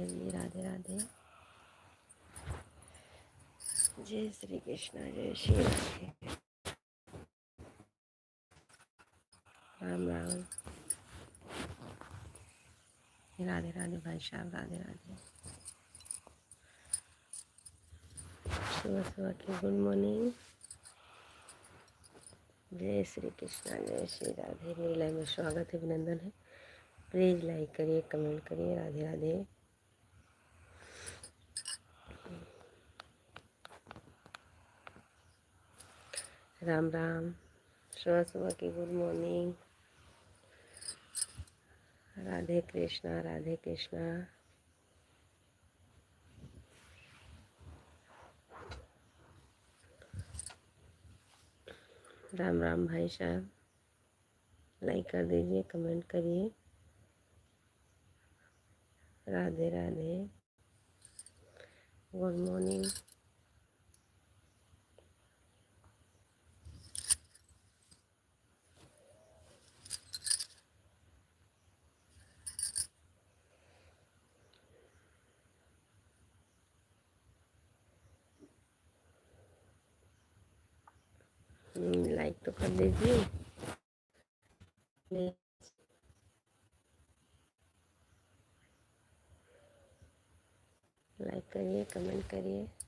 जी राधे राधे। जय श्री कृष्णा, जय श्री राधे। राम राम। राधे राधे भाई साहब, राधे राधे। सुबह सुबह की गुड मॉर्निंग। जय श्री कृष्णा, जय श्री राधे। मेरी लाइव में स्वागत है, अभिनंदन है। प्लीज़ लाइक करिए, कमेंट करिए। राधे राधे। राम राम। सुबह सुबह की गुड मॉर्निंग। राधे कृष्णा, राधे कृष्णा। राम राम भाई साहब, लाइक कर दीजिए, कमेंट करिए। Radhe Radhe, good morning. Like तो कर दीजिए। लाइक करिए, कमेंट करिए।